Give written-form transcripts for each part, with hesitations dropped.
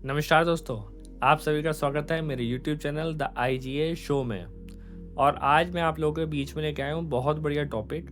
नमस्कार दोस्तों, आप सभी का स्वागत है मेरे YouTube channel the IGA show में। और आज मैं आप लोगों के बीच में लेके आया हूँ बहुत बढ़िया टॉपिक।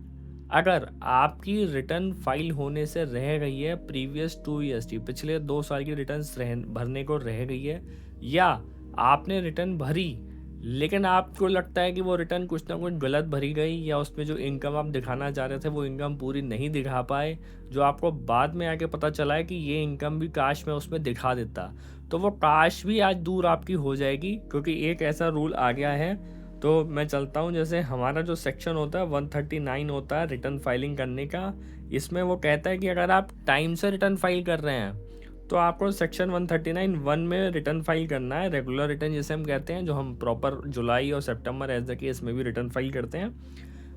अगर आपकी रिटर्न फाइल होने से रह गई है प्रीवियस 2 ईयर्स की, पिछले 2 साल की रिटर्न भरने को रह गई है, या आपने रिटर्न भरी लेकिन आपको लगता है कि वो रिटर्न कुछ ना कुछ गलत भरी गई, या उसमें जो इनकम आप दिखाना चाह रहे थे वो इनकम पूरी नहीं दिखा पाए, जो आपको बाद में आके पता चला है कि ये इनकम भी काश मैं उसमें दिखा देता, तो वो काश भी आज दूर आपकी हो जाएगी, क्योंकि एक ऐसा रूल आ गया है। तो मैं चलता हूँ, जैसे हमारा जो सेक्शन होता है 139 होता है रिटर्न फाइलिंग करने का। इसमें वो कहता है कि अगर आप टाइम से रिटर्न फाइल कर रहे हैं तो आपको सेक्शन 139(1) में रिटर्न फाइल करना है, रेगुलर रिटर्न जिसे हम कहते हैं, जो हम प्रॉपर जुलाई और सितंबर एज द केस में भी रिटर्न फाइल करते हैं।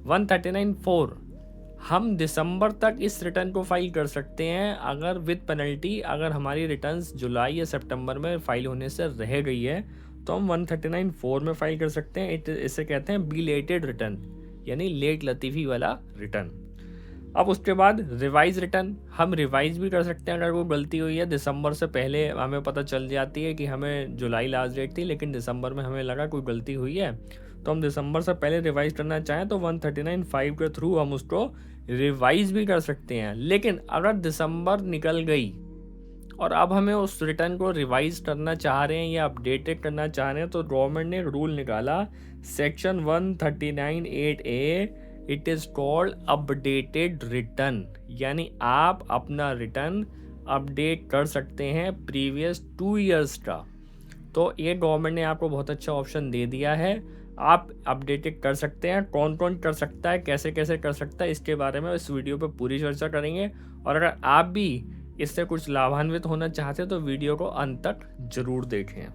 139(4) हम दिसंबर तक इस रिटर्न को फाइल कर सकते हैं अगर विद पेनल्टी, अगर हमारी रिटर्न्स जुलाई या सितंबर में फाइल होने से रह गई है तो हम 139(4) में फाइल कर सकते हैं। इसे कहते हैं बिलेटेड रिटर्न, यानी लेट लतीफ़ी वाला रिटर्न। अब उसके बाद रिवाइज रिटर्न हम रिवाइज भी कर सकते हैं अगर कोई गलती हुई है। दिसंबर से पहले हमें पता चल जाती है कि हमें जुलाई लास्ट डेट थी लेकिन दिसंबर में हमें लगा कोई गलती हुई है, तो हम दिसंबर से पहले रिवाइज करना चाहें तो 139(5) के थ्रू हम उसको रिवाइज भी कर सकते हैं। लेकिन अगर दिसंबर निकल गई और अब हमें उस रिटर्न को रिवाइज करना चाह रहे हैं या अपडेटेड करना चाह रहे हैं, तो गवर्नमेंट ने एक रूल निकाला, section 139(8)A, it is called updated return, यानी आप अपना रिटर्न अपडेट कर सकते हैं प्रीवियस 2 ईयर्स का। तो ये गवर्नमेंट ने आपको बहुत अच्छा ऑप्शन दे दिया है, आप अपडेटेड कर सकते हैं। कौन कौन कर सकता है, कैसे कैसे कर सकता है, इसके बारे में इस वीडियो पे पूरी चर्चा करेंगे। और अगर आप भी इससे कुछ लाभान्वित होना चाहते हैं तो वीडियो को अंत तक जरूर देखें।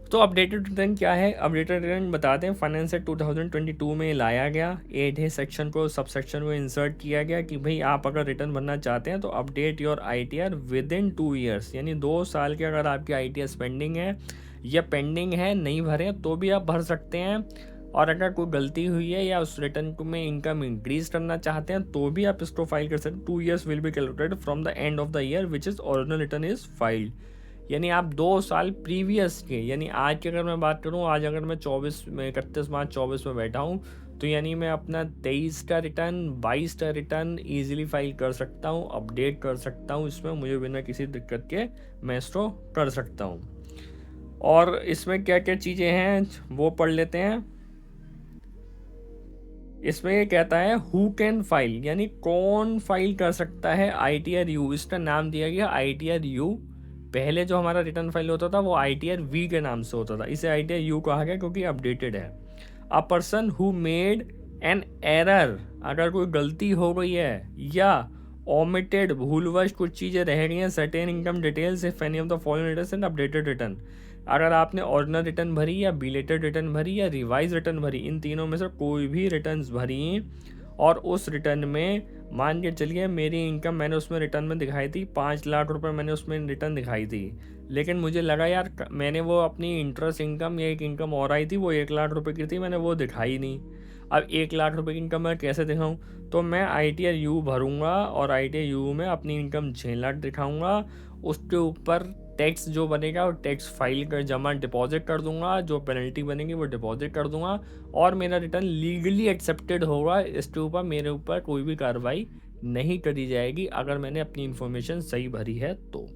तो अपडेटेड रिटर्न क्या है? अपडेटेड रिटर्न बताते हैं, फाइनेंस एक्ट 2022 में लाया गया। 8 सेक्शन को सब सेक्शन में इंसर्ट किया गया कि भाई आप अगर रिटर्न भरना चाहते हैं तो update your ITR with in 2 years, यानी 2 साल के अगर आपकी ITR पेंडिंग है या पेंडिंग है नहीं भरे तो भी आप भर सकते हैं। और अगर कोई गलती हुई है या उस रिटर्न में इनकम इंक्रीज करना चाहते हैं तो भी आप इसको फाइल कर सकते हैं। 2 years will be calculated from the end of the year which is original return is filed, यानी आप 2 साल प्रीवियस के, यानी आज की अगर मैं बात करूं, आज अगर मैं 31 मार्च 24 में बैठा हूं तो यानी मैं अपना 23 का रिटर्न, 22 का रिटर्न ईजिली फाइल कर सकता हूं, अपडेट कर सकता हूं, इसमें मुझे बिना किसी दिक्कत के मैं इसको कर सकता हूं। और इसमें क्या क्या चीज़ें हैं वो पढ़ लेते हैं। इसमें ये कहता है हु कैन फाइल, यानी कौन फाइल कर सकता है ITR U, इसका नाम दिया गया ITR U। पहले जो हमारा रिटर्न फाइल होता था वो ITR V के नाम से होता था, इसे ITR U कहा गया क्योंकि अपडेटेड है। A person who made an error, अगर कोई गलती हो गई है या ओमिटेड, भूलवश कुछ चीज़ें रह गई हैं, certain income details if any of the following return and updated return, अगर आपने ऑर्डिनल रिटर्न भरी या बिलेटेड रिटर्न भरी या रिवाइज रिटर्न भरी, इन तीनों में से कोई भी रिटर्न्स भरी और उस रिटर्न में मान के चलिए मेरी इनकम मैंने उसमें रिटर्न में दिखाई थी 5 लाख रुपए, मैंने उसमें रिटर्न दिखाई थी, लेकिन मुझे लगा यार मैंने वो अपनी इंटरेस्ट इनकम या एक इनकम और आई थी वो 1 लाख रुपए की थी, मैंने वो दिखाई नहीं। अब 1 लाख रुपए की इनकम मैं कैसे दिखाऊं? तो मैं ITR U भरूंगा और ITR U में अपनी इनकम 6 लाख दिखाऊंगा, उसके ऊपर टैक्स जो बनेगा वो टैक्स फाइल कर जमा डिपॉजिट कर दूंगा, जो पेनल्टी बनेगी वो डिपॉजिट कर दूंगा, और मेरा रिटर्न लीगली एक्सेप्टेड होगा। इसके ऊपर मेरे ऊपर कोई भी कार्रवाई नहीं करी जाएगी अगर मैंने अपनी इन्फॉर्मेशन सही भरी है तो।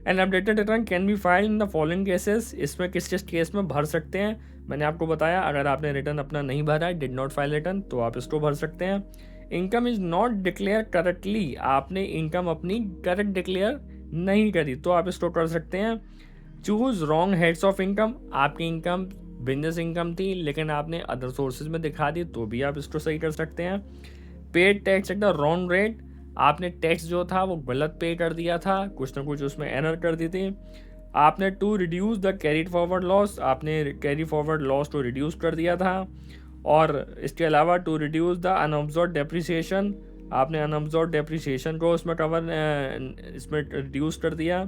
And updated return can be filed in the following cases, इसमें किस किस केस में भर सकते हैं मैंने आपको बताया। अगर आपने रिटर्न अपना नहीं भरा है, डिड नॉट फाइल रिटर्न, तो आप इसको भर सकते हैं। Income is not declare correctly, आपने इनकम अपनी करेक्ट डिक्लेयर नहीं करी तो आप इसको कर सकते हैं। Choose wrong heads of income, आपकी इनकम बिजनेस इनकम थी लेकिन आपने अदर सोर्सेज में दिखा दी तो भी आप इसको सही कर सकते हैं। Paid tax at the wrong rate, आपने टैक्स जो था वो गलत पे कर दिया था, कुछ ना कुछ उसमें एरर कर दी थी। आपने to reduce the carried forward loss, आपने कैरी फॉरवर्ड लॉस को रिड्यूस कर दिया था। और इसके अलावा to reduce the unabsorbed depreciation, आपने अनऑब्जर्व डेप्रिसिएशन को उसमें कवर इसमें रिड्यूस कर दिया।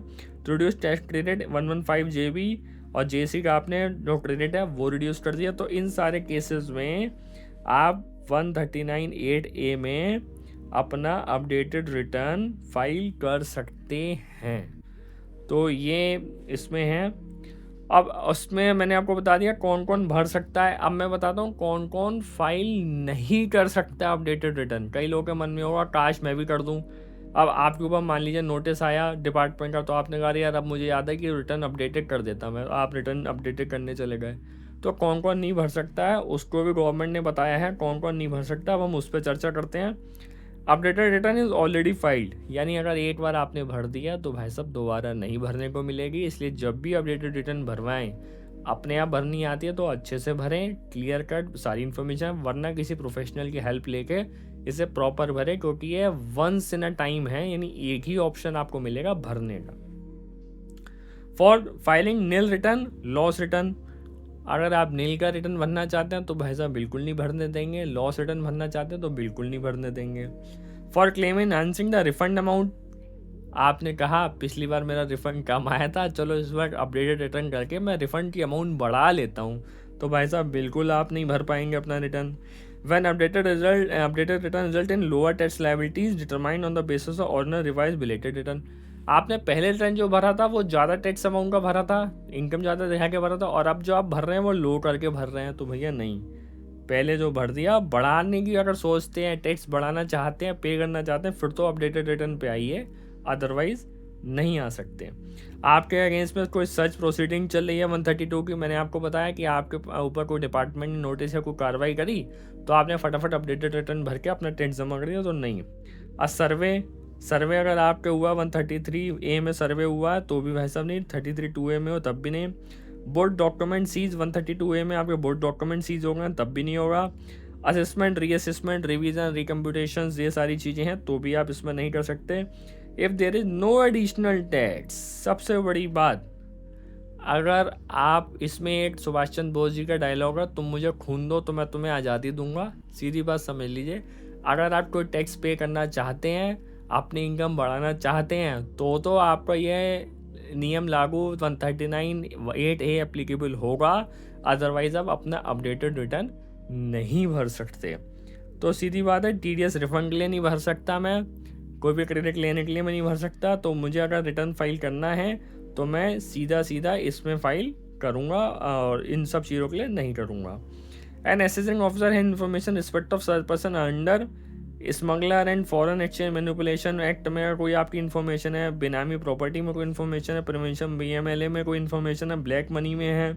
To reduce tax credit 115 JB और JC का आपने जो क्रेडिट है वो रिड्यूस कर दिया। तो इन सारे केसेस में आप 139(8)A में अपना अपडेटेड रिटर्न फाइल कर सकते हैं। तो ये इसमें है। अब उसमें मैंने आपको बता दिया कौन कौन भर सकता है। अब मैं बताता हूँ कौन कौन फाइल नहीं कर सकता अपडेटेड रिटर्न। कई लोगों के मन में होगा काश मैं भी कर दूँ। अब आपके ऊपर मान लीजिए नोटिस आया डिपार्टमेंट का, तो आपने कहा यार अब मुझे याद है कि रिटर्न अपडेटेड कर देता मैं, आप रिटर्न अपडेटेड करने चले गए। तो कौन कौन नहीं भर सकता है उसको भी गवर्नमेंट ने बताया है कौन कौन नहीं भर सकता। अब हम उस पर चर्चा करते हैं। Updated return is already filed, यानी अगर एक बार आपने भर दिया तो भाई साहब दोबारा नहीं भरने को मिलेगी। इसलिए जब भी अपडेटेड रिटर्न भरवाएं, अपने आप भरनी आती है तो अच्छे से भरें, क्लियर कट सारी इन्फॉर्मेशन, वरना किसी प्रोफेशनल की हेल्प लेके इसे प्रॉपर भरें, क्योंकि ये वंस इन अ टाइम है, यानी एक ही ऑप्शन आपको मिलेगा भरने का। For filing nil return, loss return, अगर आप नील का रिटर्न भरना चाहते हैं तो भाई साहब बिल्कुल नहीं भरने देंगे। लॉस रिटर्न भरना चाहते हैं तो बिल्कुल नहीं भरने देंगे। For claim enhancing the refund amount, आपने कहा पिछली बार मेरा रिफंड कम आया था, चलो इस बार अपडेटेड रिटर्न करके मैं रिफंड की अमाउंट बढ़ा लेता हूँ, तो भाई साहब बिल्कुल आप नहीं भर पाएंगे अपना return. When updated return result in lower tax liabilities determined on the basis of ordinary revise belated return, आपने पहले रिटर्न जो भरा था वो ज़्यादा टैक्स अमाउंट का भरा था, इनकम ज़्यादा दिखा के भरा था, और अब जो आप भर रहे हैं वो लो करके भर रहे हैं, तो भैया नहीं, पहले जो भर दिया बढ़ाने की अगर सोचते हैं, टैक्स बढ़ाना चाहते हैं, पे करना चाहते हैं, फिर तो अपडेटेड रिटर्न पे आइए, अदरवाइज नहीं आ सकते। आपके अगेंस्ट में कोई सर्च प्रोसीडिंग चल रही है 132 की, मैंने आपको बताया कि आपके ऊपर कोई डिपार्टमेंट ने नोटिस या कोई कार्रवाई करी तो आपने फटाफट अपडेटेड रिटर्न भर के अपना टैक्स जमा कर दिया, तो नहीं। सर्वे अगर आपके हुआ 133A में सर्वे हुआ तो भी भाई साहब नहीं, 33(2)A में हो तब भी नहीं। बोर्ड डॉक्यूमेंट सीज 132A में आपके बोर्ड डॉक्यूमेंट सीज हो गए तब भी नहीं होगा। असेसमेंट, रीअसेसमेंट, रिवीजन, रिकम्प्यूटेशन, ये सारी चीज़ें हैं तो भी आप इसमें नहीं कर सकते। If there is no additional tax, सबसे बड़ी बात, अगर आप इसमें एक सुभाष चंद्र बोस जी का डायलॉग है, तुम मुझे खून दो तो मैं तुम्हें आज़ादी दूंगा, सीधी बात समझ लीजिए। अगर आप कोई टैक्स पे करना चाहते हैं, अपनी इनकम बढ़ाना चाहते हैं, तो आपका ये नियम लागू 139(8)A एप्लीकेबल होगा, अदरवाइज आप अपना अपडेटेड रिटर्न नहीं भर सकते। तो सीधी बात है, TDS रिफंड के लिए नहीं भर सकता मैं, कोई भी क्रेडिट लेने के लिए मैं नहीं भर सकता, तो मुझे अगर रिटर्न फाइल करना है तो मैं सीधा इसमें फाइल करूँगा और इन सब चीज़ों के लिए नहीं करूँगा। एन असेसिंग ऑफिसर है information respect of search person under smuggler and foreign exchange manipulation act में अगर कोई आपकी इन्फॉर्मेशन है, बेनामी प्रॉपर्टी में कोई इन्फॉर्मेशन है, प्रिवेंशन BMLA में कोई इन्फॉर्मेशन है, ब्लैक मनी में है,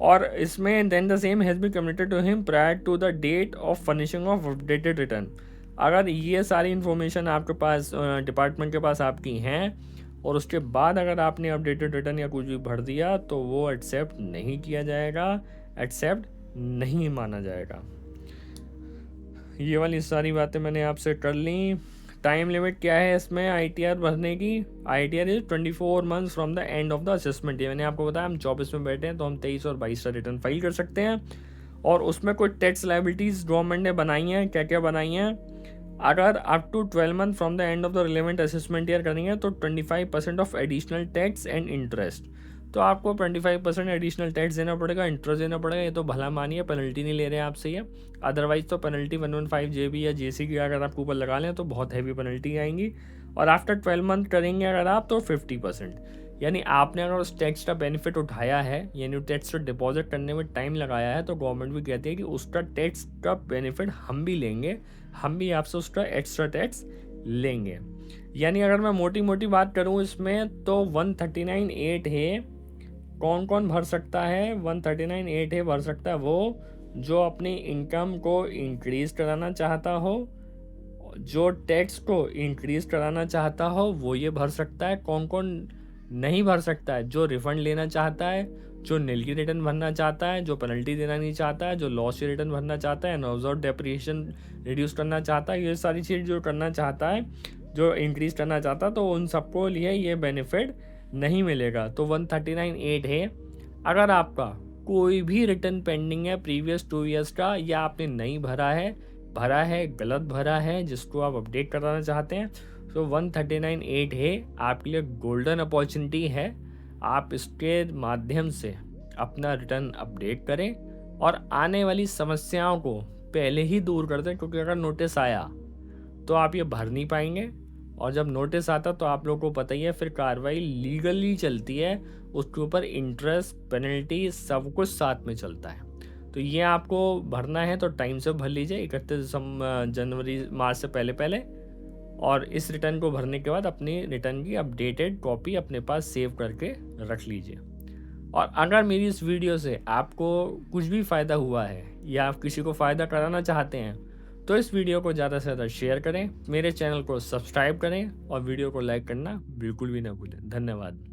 और इसमें then the same has been communicated to him prior to the date of furnishing of updated return, अगर ये सारी इन्फॉर्मेशन आपके पास डिपार्टमेंट के पास आपकी हैं और उसके बाद अगर आपने अपडेटेड रिटर्न या कुछ भी भर दिया तो वो एक्सेप्ट नहीं किया जाएगा, एक्सेप्ट नहीं माना जाएगा। ये वाली सारी बातें मैंने आपसे कर ली। टाइम लिमिट क्या है इसमें ITR भरने की? ITR is 24 months from the end of the assessment. ये मैंने आपको बताया, हम 24 में बैठे हैं तो हम 23 और 22 का रिटर्न फाइल कर सकते हैं। और उसमें कोई टैक्स लायबिलिटीज़ गवर्नमेंट ने बनाई हैं, क्या क्या बनाई हैं? अगर up to 12 month from the end of the relevant assessment year करेंगे तो 25% of additional tax and interest, तो आपको 25% एडिशनल टैक्स देना पड़ेगा, इंटरेस्ट देना पड़ेगा। ये तो भला मानिए पेनल्टी नहीं ले रहे हैं आपसे ये, अदरवाइज तो पेनल्टी 115 JB या JC की अगर आपके ऊपर लगा लें तो बहुत हैवी पेनल्टी आएंगी। और आफ्टर 12 मंथ करेंगे अगर आप तो 50%, यानी आपने अगर उस टैक्स का बेनिफिट उठाया है, यानी टैक्स को डिपॉजिट करने में टाइम लगाया है, तो गवर्नमेंट भी कहती है कि उसका टैक्स का बेनिफिट हम भी लेंगे, हम भी आपसे उसका एक्स्ट्रा टैक्स लेंगे। यानी अगर मैं मोटी मोटी बात करूं इसमें तो 139(8) है, कौन कौन भर सकता है? 139(8) है भर सकता है वो जो अपनी इनकम को इंक्रीज़ कराना चाहता हो, जो टैक्स को इंक्रीज़ कराना चाहता हो वो ये भर सकता है। कौन कौन नहीं भर सकता है? जो रिफंड लेना चाहता है, जो नील की रिटर्न भरना चाहता है, जो पेनल्टी देना नहीं चाहता है, जो लॉस की रिटर्न भरना चाहता है, अनऑब्जर्व्ड डेप्रिसिएशन रिड्यूस करना चाहता है, ये सारी चीज़ जो करना चाहता है, जो इंक्रीज़ करना चाहता है, तो उन सबको लिए ये बेनिफिट नहीं मिलेगा। तो 139(8) है। अगर आपका कोई भी रिटर्न पेंडिंग है प्रीवियस 2 ईयर्स का, या आपने नहीं भरा है गलत भरा है, जिसको आप अपडेट कराना चाहते हैं, तो 139(8) है आपके लिए गोल्डन अपॉर्चुनिटी है। आप इसके माध्यम से अपना रिटर्न अपडेट करें और आने वाली समस्याओं को पहले ही दूर कर दें, क्योंकि अगर नोटिस आया तो आप ये भर नहीं पाएंगे और जब नोटिस आता तो आप लोगों को पता ही है, फिर कार्रवाई लीगली चलती है, उसके ऊपर इंटरेस्ट, पेनल्टी सब कुछ साथ में चलता है। तो ये आपको भरना है तो टाइम से भर लीजिए 31 जनवरी मार्च से पहले पहले। और इस रिटर्न को भरने के बाद अपनी रिटर्न की अपडेटेड कॉपी अपने पास सेव करके रख लीजिए। और अगर मेरी इस वीडियो से आपको कुछ भी फ़ायदा हुआ है या आप किसी को फ़ायदा कराना चाहते हैं तो इस वीडियो को ज़्यादा से ज़्यादा शेयर करें, मेरे चैनल को सब्सक्राइब करें और वीडियो को लाइक करना बिल्कुल भी ना भूलें। धन्यवाद।